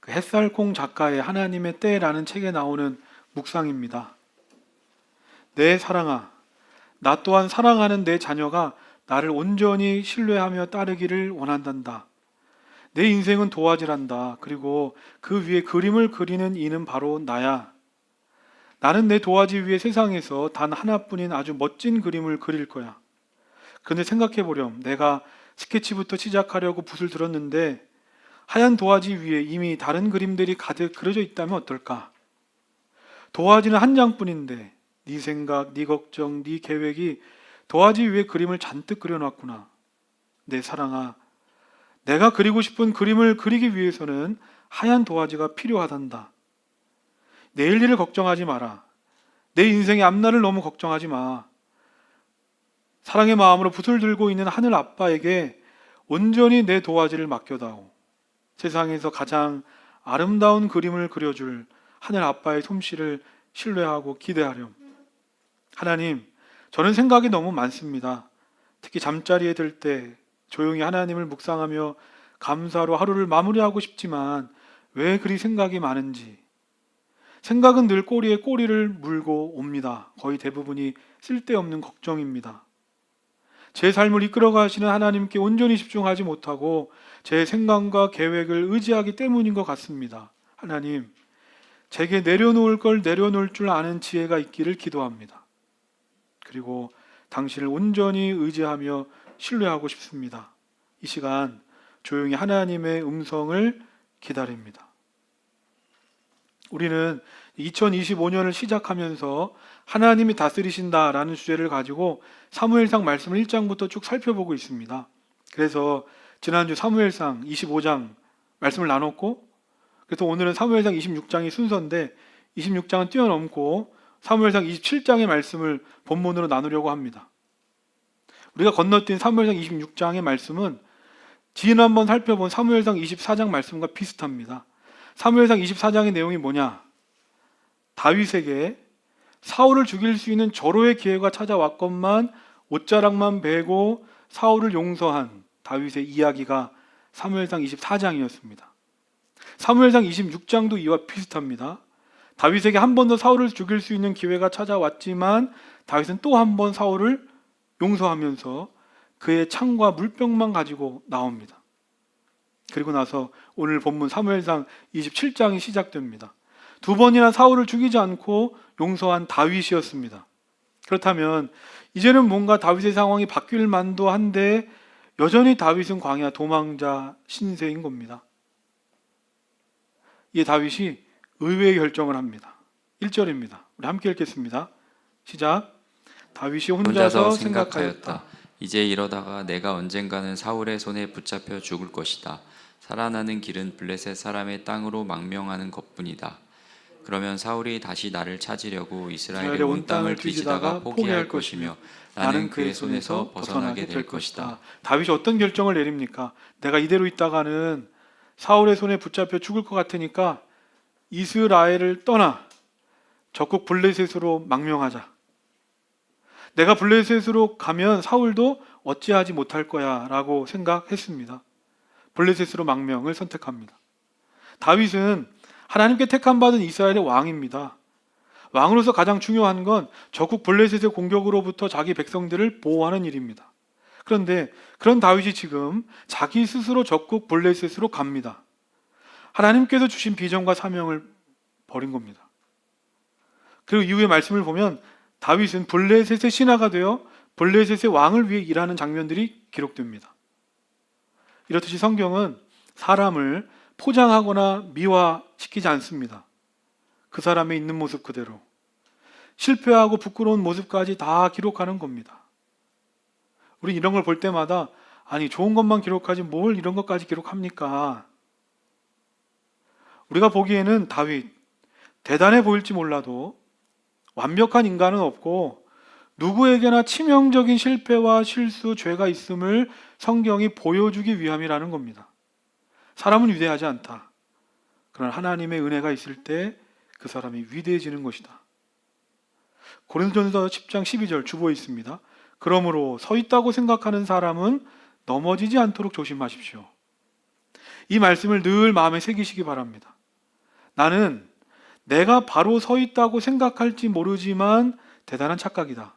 그 햇살콩 작가의 하나님의 때라는 책에 나오는 묵상입니다. 내 사랑아, 나 또한 사랑하는 내 자녀가 나를 온전히 신뢰하며 따르기를 원한단다. 내 인생은 도화지란다. 그리고 그 위에 그림을 그리는 이는 바로 나야. 나는 내 도화지 위에 세상에서 단 하나뿐인 아주 멋진 그림을 그릴 거야. 그런데 생각해보렴. 내가 스케치부터 시작하려고 붓을 들었는데 하얀 도화지 위에 이미 다른 그림들이 가득 그려져 있다면 어떨까? 도화지는 한 장뿐인데 네 생각, 네 걱정, 네 계획이 도화지 위에 그림을 잔뜩 그려놨구나. 내 사랑아, 내가 그리고 싶은 그림을 그리기 위해서는 하얀 도화지가 필요하단다. 내일 일을 걱정하지 마라. 내 인생의 앞날을 너무 걱정하지 마. 사랑의 마음으로 붓을 들고 있는 하늘 아빠에게 온전히 내 도화지를 맡겨다오. 세상에서 가장 아름다운 그림을 그려줄 하늘 아빠의 솜씨를 신뢰하고 기대하렴. 하나님, 저는 생각이 너무 많습니다. 특히 잠자리에 들 때 조용히 하나님을 묵상하며 감사로 하루를 마무리하고 싶지만 왜 그리 생각이 많은지. 생각은 늘 꼬리에 꼬리를 물고 옵니다. 거의 대부분이 쓸데없는 걱정입니다. 제 삶을 이끌어 가시는 하나님께 온전히 집중하지 못하고 제 생각과 계획을 의지하기 때문인 것 같습니다. 하나님, 제게 내려놓을 걸 내려놓을 줄 아는 지혜가 있기를 기도합니다. 그리고 당신을 온전히 의지하며 신뢰하고 싶습니다. 이 시간 조용히 하나님의 음성을 기다립니다. 우리는 2025년을 시작하면서 하나님이 다스리신다라는 주제를 가지고 사무엘상 말씀을 1장부터 쭉 살펴보고 있습니다. 그래서 지난주 사무엘상 25장 말씀을 나눴고, 그래서 오늘은 사무엘상 26장이 순서인데 26장은 뛰어넘고 사무엘상 27장의 말씀을 본문으로 나누려고 합니다. 우리가 건너뛴 사무엘상 26장의 말씀은 지난번 살펴본 사무엘상 24장 말씀과 비슷합니다. 사무엘상 24장의 내용이 뭐냐? 다윗에게 사울을 죽일 수 있는 절호의 기회가 찾아왔건만 옷자락만 베고 사울을 용서한 다윗의 이야기가 사무엘상 24장이었습니다. 사무엘상 26장도 이와 비슷합니다. 다윗에게 한 번 더 사울을 죽일 수 있는 기회가 찾아왔지만 다윗은 또 한 번 사울을 용서하면서 그의 창과 물병만 가지고 나옵니다. 그리고 나서 오늘 본문 사무엘상 27장이 시작됩니다. 두 번이나 사울을 죽이지 않고 용서한 다윗이었습니다. 그렇다면 이제는 뭔가 다윗의 상황이 바뀔 만도 한데 여전히 다윗은 광야 도망자 신세인 겁니다. 이 다윗이 의외의 결정을 합니다. 1절입니다. 우리 함께 읽겠습니다. 시작. 다윗이 혼자서 생각하였다. 이제 이러다가 내가 언젠가는 사울의 손에 붙잡혀 죽을 것이다. 살아나는 길은 블레셋 사람의 땅으로 망명하는 것뿐이다. 그러면 사울이 다시 나를 찾으려고 이스라엘의 온 땅을 뒤지다가 포기할 것이며 나는 그의 손에서 벗어나게 될 것이다. 다윗이 어떤 결정을 내립니까? 내가 이대로 있다가는 사울의 손에 붙잡혀 죽을 것 같으니까 이스라엘을 떠나 적국 블레셋으로 망명하자. 내가 블레셋으로 가면 사울도 어찌하지 못할 거야 라고 생각했습니다. 블레셋으로 망명을 선택합니다. 다윗은 하나님께 택함받은 이스라엘의 왕입니다. 왕으로서 가장 중요한 건 적국 블레셋의 공격으로부터 자기 백성들을 보호하는 일입니다. 그런데 그런 다윗이 지금 자기 스스로 적국 블레셋으로 갑니다. 하나님께서 주신 비전과 사명을 버린 겁니다. 그리고 이후의 말씀을 보면 다윗은 블레셋의 신하가 되어 블레셋의 왕을 위해 일하는 장면들이 기록됩니다. 이렇듯이 성경은 사람을 포장하거나 미화시키지 않습니다. 그 사람의 있는 모습 그대로 실패하고 부끄러운 모습까지 다 기록하는 겁니다. 우리 이런 걸 볼 때마다 아니 좋은 것만 기록하지 뭘 이런 것까지 기록합니까? 우리가 보기에는 다윗 대단해 보일지 몰라도 완벽한 인간은 없고 누구에게나 치명적인 실패와 실수, 죄가 있음을 성경이 보여주기 위함이라는 겁니다. 사람은 위대하지 않다. 그러나 하나님의 은혜가 있을 때 그 사람이 위대해지는 것이다. 고린도전서 10장 12절 주보에 있습니다. 그러므로 서 있다고 생각하는 사람은 넘어지지 않도록 조심하십시오. 이 말씀을 늘 마음에 새기시기 바랍니다. 나는 내가 바로 서 있다고 생각할지 모르지만 대단한 착각이다.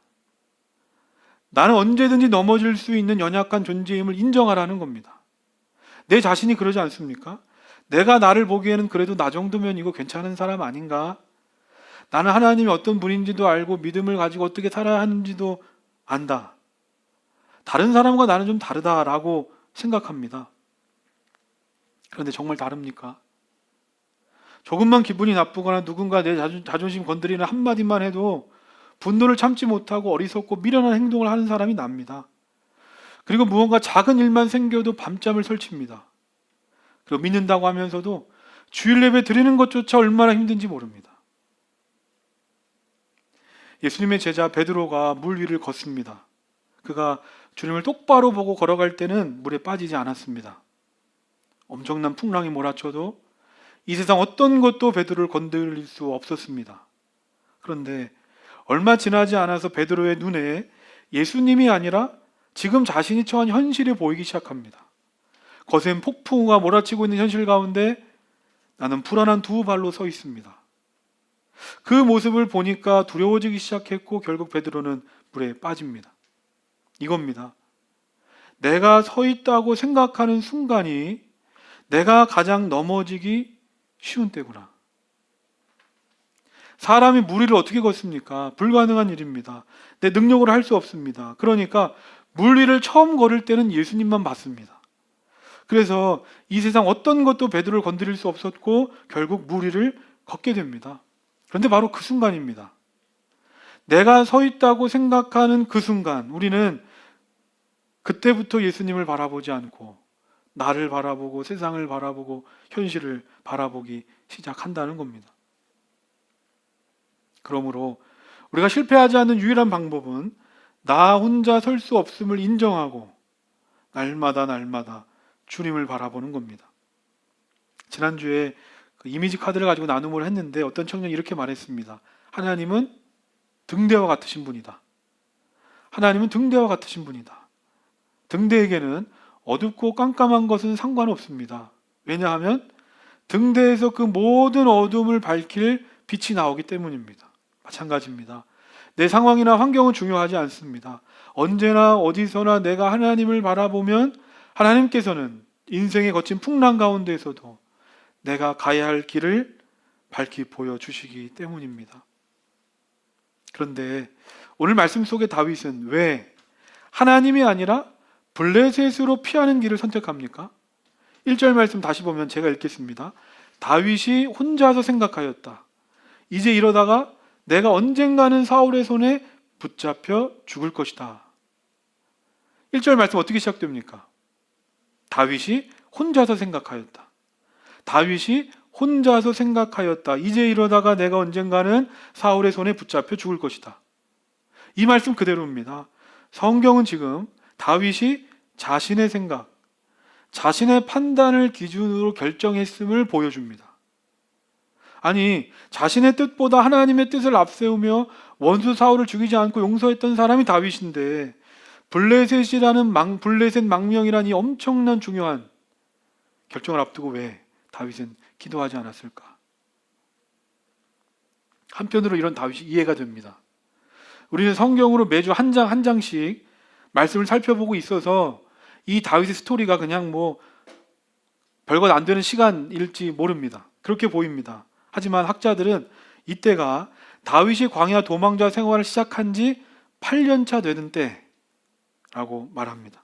나는 언제든지 넘어질 수 있는 연약한 존재임을 인정하라는 겁니다. 내 자신이 그러지 않습니까? 내가 나를 보기에는 그래도 나 정도면 이거 괜찮은 사람 아닌가? 나는 하나님이 어떤 분인지도 알고 믿음을 가지고 어떻게 살아야 하는지도 안다. 다른 사람과 나는 좀 다르다라고 생각합니다. 그런데 정말 다릅니까? 조금만 기분이 나쁘거나 누군가 내 자존심 건드리는 한마디만 해도 분노를 참지 못하고 어리석고 미련한 행동을 하는 사람이 납니다. 그리고 무언가 작은 일만 생겨도 밤잠을 설칩니다. 그리고 믿는다고 하면서도 주일 예배 드리는 것조차 얼마나 힘든지 모릅니다. 예수님의 제자 베드로가 물 위를 걷습니다. 그가 주님을 똑바로 보고 걸어갈 때는 물에 빠지지 않았습니다. 엄청난 풍랑이 몰아쳐도 이 세상 어떤 것도 베드로를 건드릴 수 없었습니다. 그런데 얼마 지나지 않아서 베드로의 눈에 예수님이 아니라 지금 자신이 처한 현실이 보이기 시작합니다. 거센 폭풍우가 몰아치고 있는 현실 가운데 나는 불안한 두 발로 서 있습니다. 그 모습을 보니까 두려워지기 시작했고 결국 베드로는 물에 빠집니다. 이겁니다. 내가 서 있다고 생각하는 순간이 내가 가장 넘어지기 쉬운 때구나. 사람이 물 위를 어떻게 걷습니까? 불가능한 일입니다. 내 능력으로 할 수 없습니다. 그러니까 물 위를 처음 걸을 때는 예수님만 봤습니다. 그래서 이 세상 어떤 것도 베드로를 건드릴 수 없었고 결국 물 위를 걷게 됩니다. 그런데 바로 그 순간입니다. 내가 서 있다고 생각하는 그 순간 우리는 그때부터 예수님을 바라보지 않고 나를 바라보고 세상을 바라보고 현실을 바라보기 시작한다는 겁니다. 그러므로 우리가 실패하지 않는 유일한 방법은 나 혼자 설 수 없음을 인정하고 날마다 주님을 바라보는 겁니다. 지난주에 그 이미지 카드를 가지고 나눔을 했는데 어떤 청년이 이렇게 말했습니다. 하나님은 등대와 같으신 분이다. 하나님은 등대와 같으신 분이다. 등대에게는 어둡고 깜깜한 것은 상관없습니다. 왜냐하면 등대에서 그 모든 어둠을 밝힐 빛이 나오기 때문입니다. 마찬가지입니다. 내 상황이나 환경은 중요하지 않습니다. 언제나 어디서나 내가 하나님을 바라보면 하나님께서는 인생의 거친 풍랑 가운데에서도 내가 가야 할 길을 밝히 보여주시기 때문입니다. 그런데 오늘 말씀 속의 다윗은 왜 하나님이 아니라 블레셋으로 피하는 길을 선택합니까? 1절 말씀 다시 보면 제가 읽겠습니다. 다윗이 혼자서 생각하였다. 이제 이러다가 내가 언젠가는 사울의 손에 붙잡혀 죽을 것이다. 1절 말씀 어떻게 시작됩니까? 다윗이 혼자서 생각하였다. 다윗이 혼자서 생각하였다. 이제 이러다가 내가 언젠가는 사울의 손에 붙잡혀 죽을 것이다. 이 말씀 그대로입니다. 성경은 지금 다윗이 자신의 생각, 자신의 판단을 기준으로 결정했음을 보여줍니다. 아니, 자신의 뜻보다 하나님의 뜻을 앞세우며 원수 사울을 죽이지 않고 용서했던 사람이 다윗인데 블레셋 망명이라는 이 엄청난 중요한 결정을 앞두고 왜 다윗은 기도하지 않았을까? 한편으로 이런 다윗이 이해가 됩니다. 우리는 성경으로 매주 한 장 한 장씩 말씀을 살펴보고 있어서 이 다윗의 스토리가 그냥 뭐 별것 안 되는 시간일지 모릅니다. 그렇게 보입니다. 하지만 학자들은 이때가 다윗이 광야 도망자 생활을 시작한 지 8년차 되는 때라고 말합니다.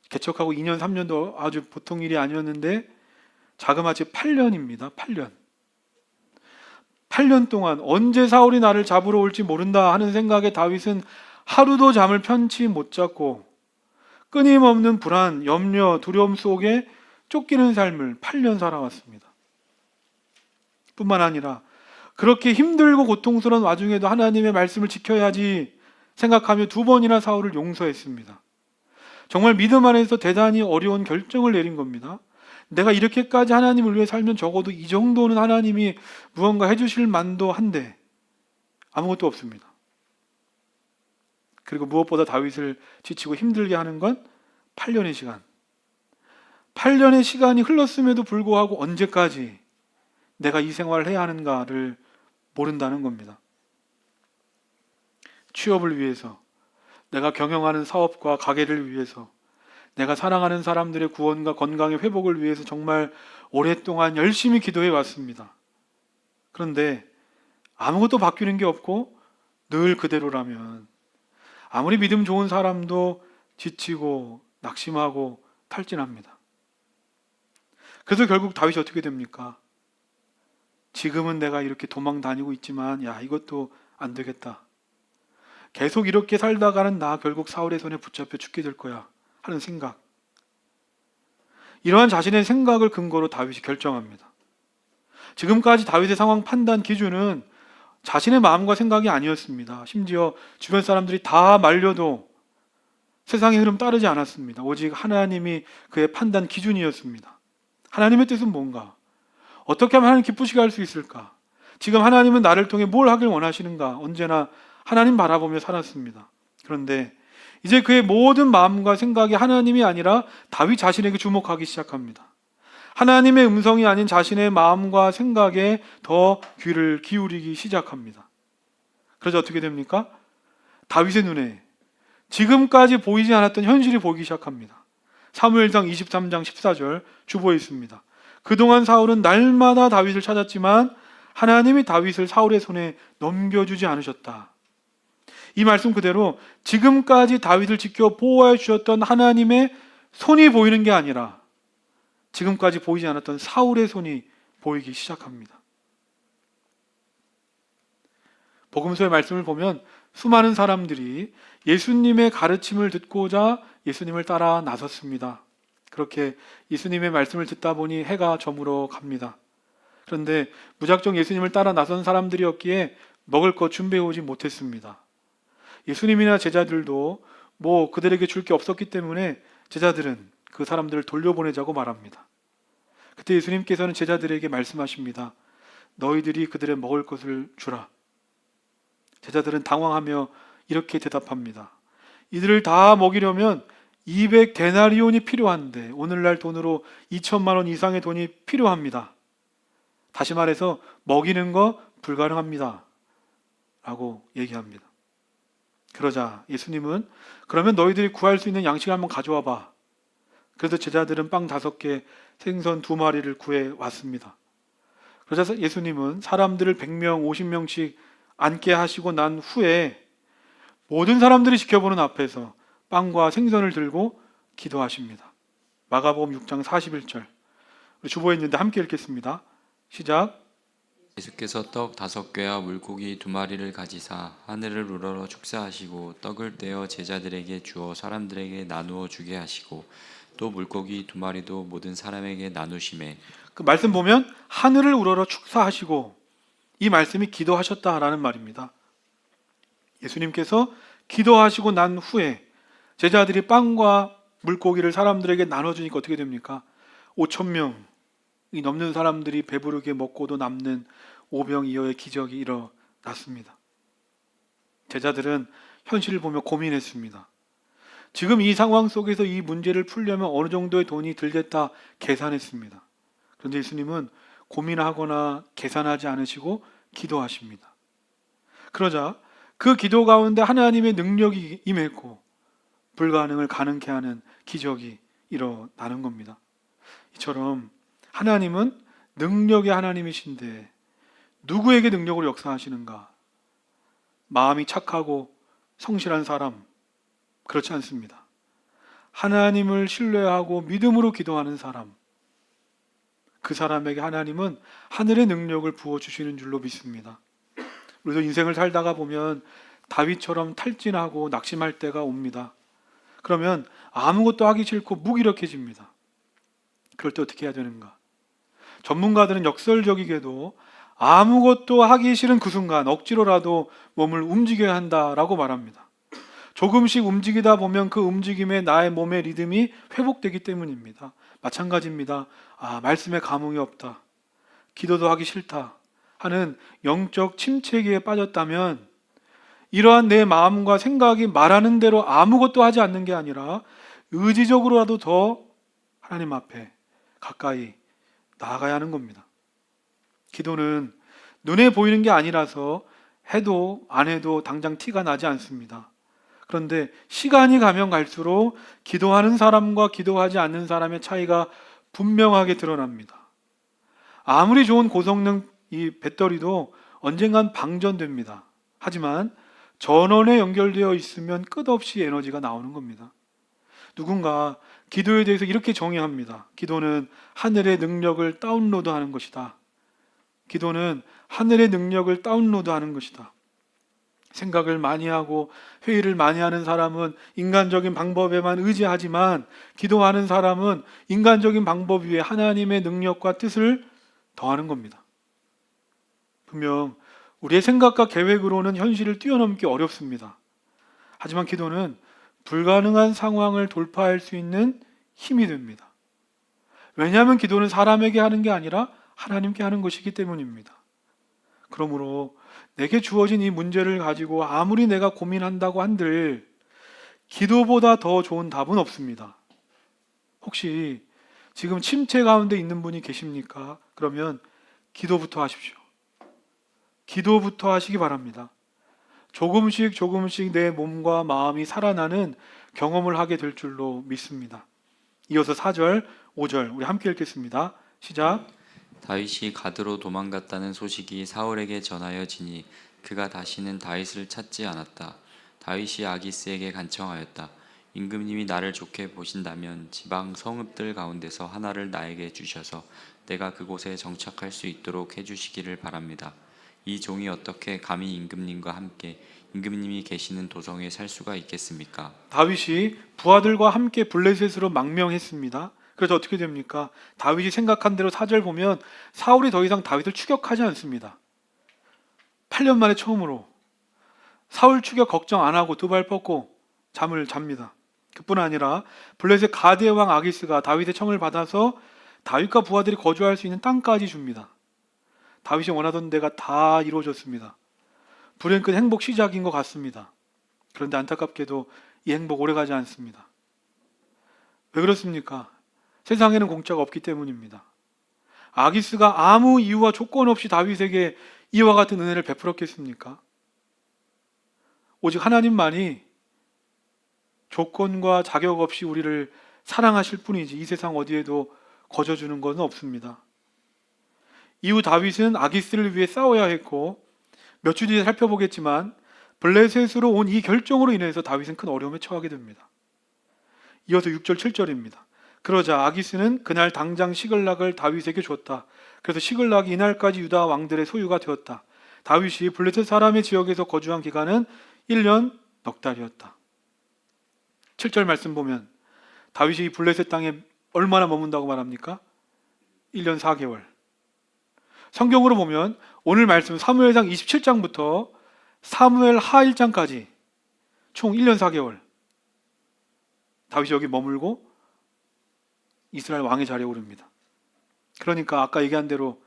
개척하고 2년 3년도 아주 보통 일이 아니었는데 자그마치 8년입니다. 8년. 8년 동안 언제 사울이 나를 잡으러 올지 모른다 하는 생각에 다윗은 하루도 잠을 편치 못 잤고 끊임없는 불안, 염려, 두려움 속에 쫓기는 삶을 8년 살아왔습니다. 뿐만 아니라 그렇게 힘들고 고통스러운 와중에도 하나님의 말씀을 지켜야지 생각하며 2번이나 사울을 용서했습니다. 정말 믿음 안에서 대단히 어려운 결정을 내린 겁니다. 내가 이렇게까지 하나님을 위해 살면 적어도 이 정도는 하나님이 무언가 해주실 만도 한데 아무것도 없습니다. 그리고 무엇보다 다윗을 지치고 힘들게 하는 건 8년의 시간. 8년의 시간이 흘렀음에도 불구하고 언제까지 내가 이 생활을 해야 하는가를 모른다는 겁니다. 취업을 위해서, 내가 경영하는 사업과 가게를 위해서, 내가 사랑하는 사람들의 구원과 건강의 회복을 위해서 정말 오랫동안 열심히 기도해 왔습니다. 그런데 아무것도 바뀌는 게 없고 늘 그대로라면 아무리 믿음 좋은 사람도 지치고 낙심하고 탈진합니다. 그래서 결국 다윗이 어떻게 됩니까? 지금은 내가 이렇게 도망 다니고 있지만 야, 이것도 안 되겠다. 계속 이렇게 살다가는 나 결국 사울의 손에 붙잡혀 죽게 될 거야 하는 생각. 이러한 자신의 생각을 근거로 다윗이 결정합니다. 지금까지 다윗의 상황 판단 기준은 자신의 마음과 생각이 아니었습니다. 심지어 주변 사람들이 다 말려도 세상의 흐름 따르지 않았습니다. 오직 하나님이 그의 판단 기준이었습니다. 하나님의 뜻은 뭔가? 어떻게 하면 하나님 기쁘시게 할 수 있을까? 지금 하나님은 나를 통해 뭘 하길 원하시는가? 언제나 하나님 바라보며 살았습니다. 그런데 이제 그의 모든 마음과 생각이 하나님이 아니라 다윗 자신에게 주목하기 시작합니다. 하나님의 음성이 아닌 자신의 마음과 생각에 더 귀를 기울이기 시작합니다. 그래서 어떻게 됩니까? 다윗의 눈에 지금까지 보이지 않았던 현실이 보이기 시작합니다. 사무엘상 23장 14절 주보에 있습니다. 그동안 사울은 날마다 다윗을 찾았지만 하나님이 다윗을 사울의 손에 넘겨주지 않으셨다. 이 말씀 그대로 지금까지 다윗을 지켜 보호해 주셨던 하나님의 손이 보이는 게 아니라 지금까지 보이지 않았던 사울의 손이 보이기 시작합니다. 복음서의 말씀을 보면 수많은 사람들이 예수님의 가르침을 듣고자 예수님을 따라 나섰습니다. 그렇게 예수님의 말씀을 듣다 보니 해가 저물어 갑니다. 그런데 무작정 예수님을 따라 나선 사람들이었기에 먹을 것 준비해 오지 못했습니다. 예수님이나 제자들도 그들에게 줄 게 없었기 때문에 제자들은 그 사람들을 돌려보내자고 말합니다. 그때 예수님께서는 제자들에게 말씀하십니다. 너희들이 그들의 먹을 것을 주라. 제자들은 당황하며 이렇게 대답합니다. 이들을 다 먹이려면 200데나리온이 필요한데 오늘날 돈으로 2천만 원 이상의 돈이 필요합니다. 다시 말해서 먹이는 거 불가능합니다. 라고 얘기합니다. 그러자 예수님은 그러면 너희들이 구할 수 있는 양식을 한번 가져와 봐. 그래서 제자들은 빵 5개, 생선 2마리를 구해 왔습니다. 그러자 예수님은 사람들을 100명, 50명씩 앉게 하시고 난 후에 모든 사람들이 지켜보는 앞에서 빵과 생선을 들고 기도하십니다. 마가복음 6장 41절. 우리 주보에 있는데 함께 읽겠습니다. 시작. 예수께서 떡 5개와 물고기 2마리를 가지사 하늘을 우러러 축사하시고 떡을 떼어 제자들에게 주어 사람들에게 나누어 주게 하시고 또 물고기 2마리도 모든 사람에게 나누시매. 그 말씀 보면 하늘을 우러러 축사하시고 이 말씀이 기도하셨다라는 말입니다. 예수님께서 기도하시고 난 후에 제자들이 빵과 물고기를 사람들에게 나눠주니까 어떻게 됩니까? 5,000명이 넘는 사람들이 배부르게 먹고도 남는 오병이어의 기적이 일어났습니다. 제자들은 현실을 보며 고민했습니다. 지금 이 상황 속에서 이 문제를 풀려면 어느 정도의 돈이 들겠다 계산했습니다. 그런데 예수님은 고민하거나 계산하지 않으시고 기도하십니다. 그러자 그 기도 가운데 하나님의 능력이 임했고 불가능을 가능케 하는 기적이 일어나는 겁니다. 이처럼 하나님은 능력의 하나님이신데 누구에게 능력으로 역사하시는가? 마음이 착하고 성실한 사람, 그렇지 않습니다. 하나님을 신뢰하고 믿음으로 기도하는 사람, 그 사람에게 하나님은 하늘의 능력을 부어주시는 줄로 믿습니다. 우리도 인생을 살다가 보면 다윗처럼 탈진하고 낙심할 때가 옵니다. 그러면 아무것도 하기 싫고 무기력해집니다. 그럴 때 어떻게 해야 되는가? 전문가들은 역설적이게도 아무것도 하기 싫은 그 순간 억지로라도 몸을 움직여야 한다라고 말합니다. 조금씩 움직이다 보면 그 움직임에 나의 몸의 리듬이 회복되기 때문입니다. 마찬가지입니다. 말씀에 감흥이 없다, 기도도 하기 싫다 하는 영적 침체기에 빠졌다면 이러한 내 마음과 생각이 말하는 대로 아무것도 하지 않는 게 아니라 의지적으로라도 더 하나님 앞에 가까이 나아가야 하는 겁니다. 기도는 눈에 보이는 게 아니라서 해도 안 해도 당장 티가 나지 않습니다. 그런데 시간이 가면 갈수록 기도하는 사람과 기도하지 않는 사람의 차이가 분명하게 드러납니다. 아무리 좋은 고성능 이 배터리도 언젠간 방전됩니다. 하지만 전원에 연결되어 있으면 끝없이 에너지가 나오는 겁니다. 누군가 기도에 대해서 이렇게 정의합니다. 기도는 하늘의 능력을 다운로드하는 것이다. 기도는 하늘의 능력을 다운로드하는 것이다. 생각을 많이 하고 회의를 많이 하는 사람은 인간적인 방법에만 의지하지만 기도하는 사람은 인간적인 방법 위에 하나님의 능력과 뜻을 더하는 겁니다. 분명 우리의 생각과 계획으로는 현실을 뛰어넘기 어렵습니다. 하지만 기도는 불가능한 상황을 돌파할 수 있는 힘이 됩니다. 왜냐하면 기도는 사람에게 하는 게 아니라 하나님께 하는 것이기 때문입니다. 그러므로 내게 주어진 이 문제를 가지고 아무리 내가 고민한다고 한들 기도보다 더 좋은 답은 없습니다. 혹시 지금 침체 가운데 있는 분이 계십니까? 그러면 기도부터 하십시오. 기도부터 하시기 바랍니다. 조금씩 조금씩 내 몸과 마음이 살아나는 경험을 하게 될 줄로 믿습니다. 이어서 4절, 5절 우리 함께 읽겠습니다. 시작. 다윗이 가드로 도망갔다는 소식이 사울에게 전하여지니 그가 다시는 다윗을 찾지 않았다. 다윗이 아기스에게 간청하였다. 임금님이 나를 좋게 보신다면 지방 성읍들 가운데서 하나를 나에게 주셔서 내가 그곳에 정착할 수 있도록 해주시기를 바랍니다. 이 종이 어떻게 감히 임금님과 함께 임금님이 계시는 도성에 살 수가 있겠습니까? 다윗이 부하들과 함께 블레셋으로 망명했습니다. 그래서 어떻게 됩니까? 다윗이 생각한 대로 4절 보면 사울이 더 이상 다윗을 추격하지 않습니다. 8년 만에 처음으로 사울 추격 걱정 안 하고 두 발 뻗고 잠을 잡니다. 그뿐 아니라 블레셋 가드의 왕 아기스가 다윗의 청을 받아서 다윗과 부하들이 거주할 수 있는 땅까지 줍니다. 다윗이 원하던 데가 다 이루어졌습니다. 불행 끝 행복 시작인 것 같습니다. 그런데 안타깝게도 이 행복 오래가지 않습니다. 왜 그렇습니까? 세상에는 공짜가 없기 때문입니다. 아기스가 아무 이유와 조건 없이 다윗에게 이와 같은 은혜를 베풀었겠습니까? 오직 하나님만이 조건과 자격 없이 우리를 사랑하실 뿐이지 이 세상 어디에도 거저주는 것은 없습니다. 이후 다윗은 아기스를 위해 싸워야 했고 몇 주 뒤에 살펴보겠지만 블레셋으로 온 이 결정으로 인해서 다윗은 큰 어려움에 처하게 됩니다. 이어서 6절 7절입니다. 그러자 아기스는 그날 당장 시글락을 다윗에게 줬다. 그래서 시글락이 이날까지 유다 왕들의 소유가 되었다. 다윗이 블레셋 사람의 지역에서 거주한 기간은 1년 넉 달이었다. 7절 말씀 보면 다윗이 이 블레셋 땅에 얼마나 머문다고 말합니까? 1년 4개월. 성경으로 보면 오늘 말씀 사무엘상 27장부터 사무엘 하 1장까지 총 1년 4개월 다윗이 여기 머물고 이스라엘 왕의 자리에 오릅니다. 그러니까 아까 얘기한 대로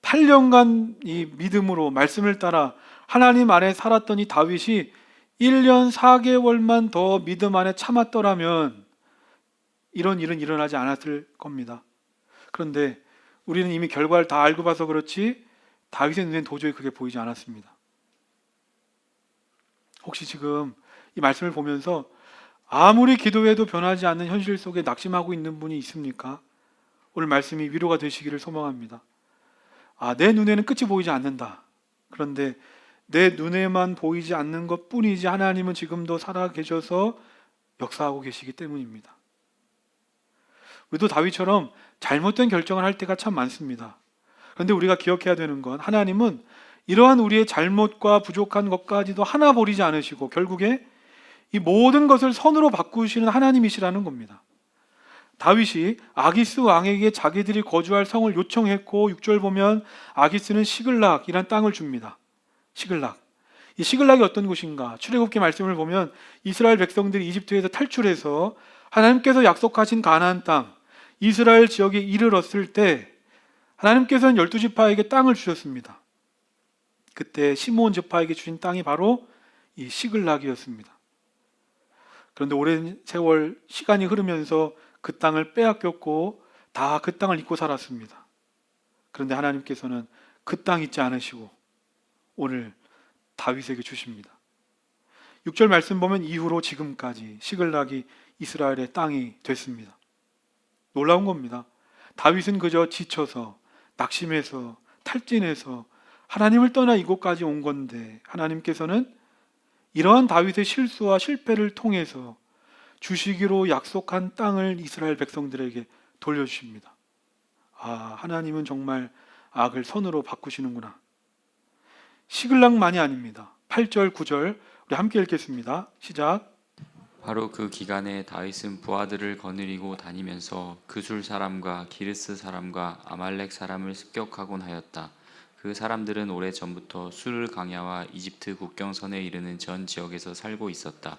8년간 이 믿음으로 말씀을 따라 하나님 안에 살았던 이 다윗이 1년 4개월만 더 믿음 안에 참았더라면 이런 일은 일어나지 않았을 겁니다. 그런데 우리는 이미 결과를 다 알고 봐서 그렇지 다윗의 눈에는 도저히 그게 보이지 않았습니다. 혹시 지금 이 말씀을 보면서 아무리 기도해도 변하지 않는 현실 속에 낙심하고 있는 분이 있습니까? 오늘 말씀이 위로가 되시기를 소망합니다. 내 눈에는 끝이 보이지 않는다. 그런데 내 눈에만 보이지 않는 것 뿐이지 하나님은 지금도 살아 계셔서 역사하고 계시기 때문입니다. 우리도 다윗처럼 잘못된 결정을 할 때가 참 많습니다. 그런데 우리가 기억해야 되는 건 하나님은 이러한 우리의 잘못과 부족한 것까지도 하나 버리지 않으시고 결국에 이 모든 것을 선으로 바꾸시는 하나님이시라는 겁니다. 다윗이 아기스 왕에게 자기들이 거주할 성을 요청했고 6절 보면 아기스는 시글락이란 땅을 줍니다. 시글락. 이 시글락이 어떤 곳인가? 출애굽기 말씀을 보면 이스라엘 백성들이 이집트에서 탈출해서 하나님께서 약속하신 가나안 땅 이스라엘 지역에 이르렀을 때 하나님께서는 12지파에게 땅을 주셨습니다. 그때 시므온 지파에게 주신 땅이 바로 이 시글락이었습니다. 그런데 오랜 세월 시간이 흐르면서 그 땅을 빼앗겼고 다 그 땅을 잊고 살았습니다. 그런데 하나님께서는 그 땅 잊지 않으시고 오늘 다윗에게 주십니다. 6절 말씀 보면 이후로 지금까지 시글락이 이스라엘의 땅이 됐습니다. 놀라운 겁니다. 다윗은 그저 지쳐서 낙심해서 탈진해서 하나님을 떠나 이곳까지 온 건데 하나님께서는 이러한 다윗의 실수와 실패를 통해서 주시기로 약속한 땅을 이스라엘 백성들에게 돌려주십니다. 아, 하나님은 정말 악을 선으로 바꾸시는구나. 시글락만이 아닙니다. 8절, 9절 우리 함께 읽겠습니다. 시작. 바로 그 기간에 다윗은 부하들을 거느리고 다니면서 그술 사람과 기르스 사람과 아말렉 사람을 습격하곤 하였다. 그 사람들은 오래전부터 술 강야와 이집트 국경선에 이르는 전 지역에서 살고 있었다.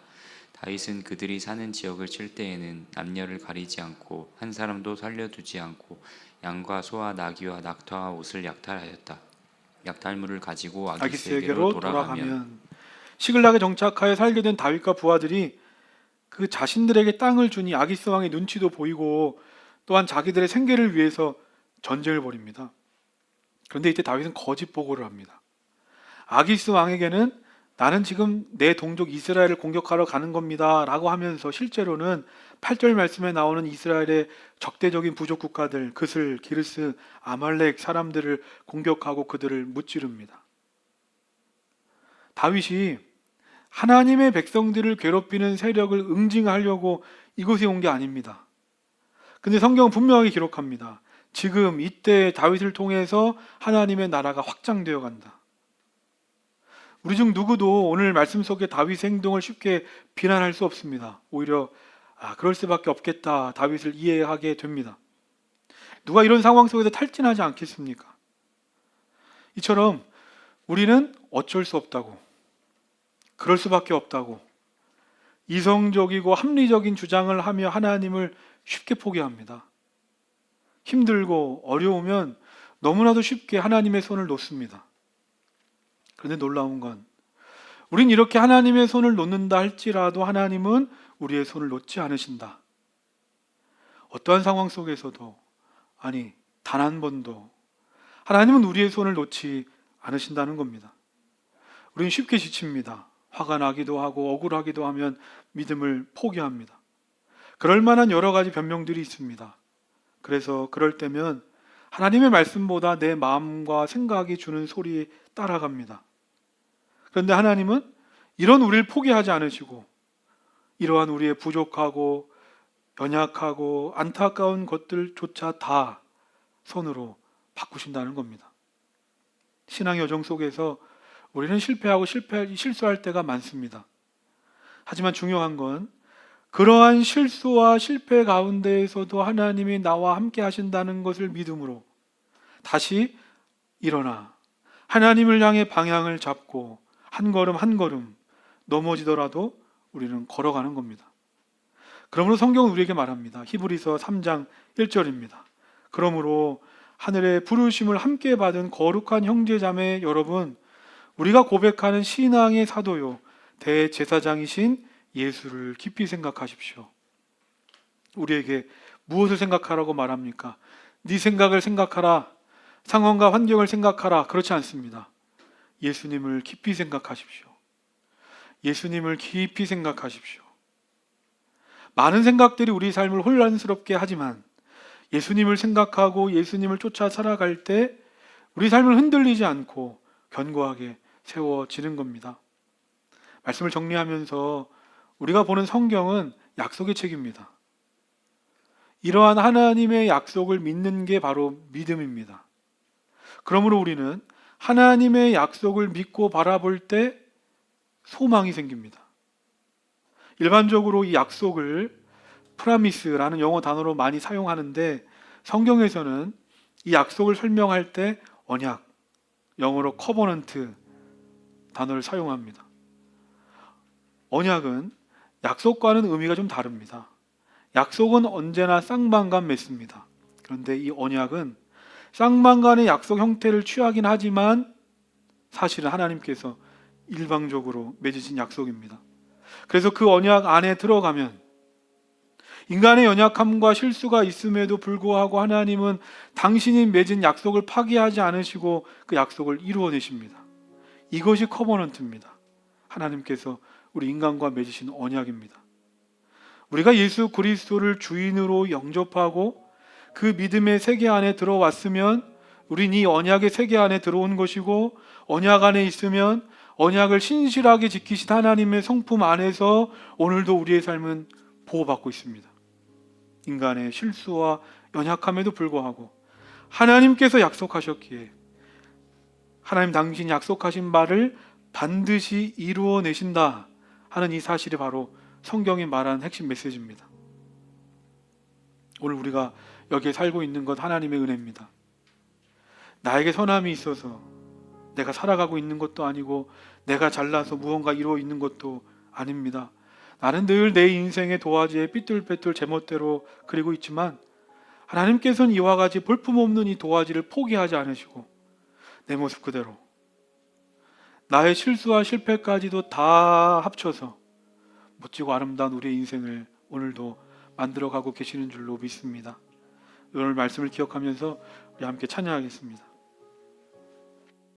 다윗은 그들이 사는 지역을 칠 때에는 남녀를 가리지 않고 한 사람도 살려두지 않고 양과 소와 나귀와 낙타와 옷을 약탈하였다. 약탈물을 가지고 아기스에게로 돌아가면 시글락에 정착하여 살게 된 다윗과 부하들이 그 자신들에게 땅을 주니 아기스 왕의 눈치도 보이고 또한 자기들의 생계를 위해서 전쟁을 벌입니다. 그런데 이때 다윗은 거짓 보고를 합니다. 아기스 왕에게는 나는 지금 내 동족 이스라엘을 공격하러 가는 겁니다 라고 하면서 실제로는 8절 말씀에 나오는 이스라엘의 적대적인 부족 국가들 그슬, 기르스, 아말렉 사람들을 공격하고 그들을 무찌릅니다. 다윗이 하나님의 백성들을 괴롭히는 세력을 응징하려고 이곳에 온 게 아닙니다. 근데 성경은 분명하게 기록합니다. 지금 이때 다윗을 통해서 하나님의 나라가 확장되어 간다. 우리 중 누구도 오늘 말씀 속에 다윗의 행동을 쉽게 비난할 수 없습니다. 오히려 그럴 수밖에 없겠다. 다윗을 이해하게 됩니다. 누가 이런 상황 속에서 탈진하지 않겠습니까? 이처럼 우리는 어쩔 수 없다고, 그럴 수밖에 없다고 이성적이고 합리적인 주장을 하며 하나님을 쉽게 포기합니다. 힘들고 어려우면 너무나도 쉽게 하나님의 손을 놓습니다. 그런데 놀라운 건 우린 이렇게 하나님의 손을 놓는다 할지라도 하나님은 우리의 손을 놓지 않으신다. 어떠한 상황 속에서도 단 한 번도 하나님은 우리의 손을 놓지 않으신다는 겁니다. 우리는 쉽게 지칩니다. 화가 나기도 하고 억울하기도 하면 믿음을 포기합니다. 그럴 만한 여러 가지 변명들이 있습니다. 그래서 그럴 때면 하나님의 말씀보다 내 마음과 생각이 주는 소리에 따라갑니다. 그런데 하나님은 이런 우리를 포기하지 않으시고 이러한 우리의 부족하고 연약하고 안타까운 것들조차 다 손으로 바꾸신다는 겁니다. 신앙 여정 속에서 우리는 실수할 때가 많습니다. 하지만 중요한 건 그러한 실수와 실패 가운데에서도 하나님이 나와 함께 하신다는 것을 믿음으로 다시 일어나 하나님을 향해 방향을 잡고 한 걸음 한 걸음 넘어지더라도 우리는 걸어가는 겁니다. 그러므로 성경은 우리에게 말합니다. 히브리서 3장 1절입니다. 그러므로 하늘의 부르심을 함께 받은 거룩한 형제자매 여러분, 우리가 고백하는 신앙의 사도요 대제사장이신 예수를 깊이 생각하십시오. 우리에게 무엇을 생각하라고 말합니까? 네 생각을 생각하라, 상황과 환경을 생각하라, 그렇지 않습니다. 예수님을 깊이 생각하십시오. 예수님을 깊이 생각하십시오. 많은 생각들이 우리 삶을 혼란스럽게 하지만 예수님을 생각하고 예수님을 쫓아 살아갈 때 우리 삶을 흔들리지 않고 견고하게 세워지는 겁니다. 말씀을 정리하면서 우리가 보는 성경은 약속의 책입니다. 이러한 하나님의 약속을 믿는 게 바로 믿음입니다. 그러므로 우리는 하나님의 약속을 믿고 바라볼 때 소망이 생깁니다. 일반적으로 이 약속을 프라미스라는 영어 단어로 많이 사용하는데 성경에서는 이 약속을 설명할 때 언약, 영어로 커버넌트 단어를 사용합니다. 언약은 약속과는 의미가 좀 다릅니다. 약속은 언제나 쌍방간 맺습니다. 그런데 이 언약은 쌍방간의 약속 형태를 취하긴 하지만 사실은 하나님께서 일방적으로 맺으신 약속입니다. 그래서 그 언약 안에 들어가면 인간의 연약함과 실수가 있음에도 불구하고 하나님은 당신이 맺은 약속을 파기하지 않으시고 그 약속을 이루어내십니다. 이것이 커버넌트입니다. 하나님께서 우리 인간과 맺으신 언약입니다. 우리가 예수 그리스도를 주인으로 영접하고 그 믿음의 세계 안에 들어왔으면 우린 이 언약의 세계 안에 들어온 것이고, 언약 안에 있으면 언약을 신실하게 지키신 하나님의 성품 안에서 오늘도 우리의 삶은 보호받고 있습니다. 인간의 실수와 연약함에도 불구하고 하나님께서 약속하셨기에 하나님 당신이 약속하신 말을 반드시 이루어내신다 하는 이 사실이 바로 성경이 말하는 핵심 메시지입니다. 오늘 우리가 여기에 살고 있는 것 하나님의 은혜입니다. 나에게 선함이 있어서 내가 살아가고 있는 것도 아니고 내가 잘나서 무언가 이루어 있는 것도 아닙니다. 나는 늘 내 인생의 도화지에 삐뚤빼뚤 제멋대로 그리고 있지만 하나님께서는 이와 같이 볼품없는 이 도화지를 포기하지 않으시고 내 모습 그대로 나의 실수와 실패까지도 다 합쳐서 멋지고 아름다운 우리의 인생을 오늘도 만들어가고 계시는 줄로 믿습니다. 오늘 말씀을 기억하면서 우리 함께 찬양하겠습니다.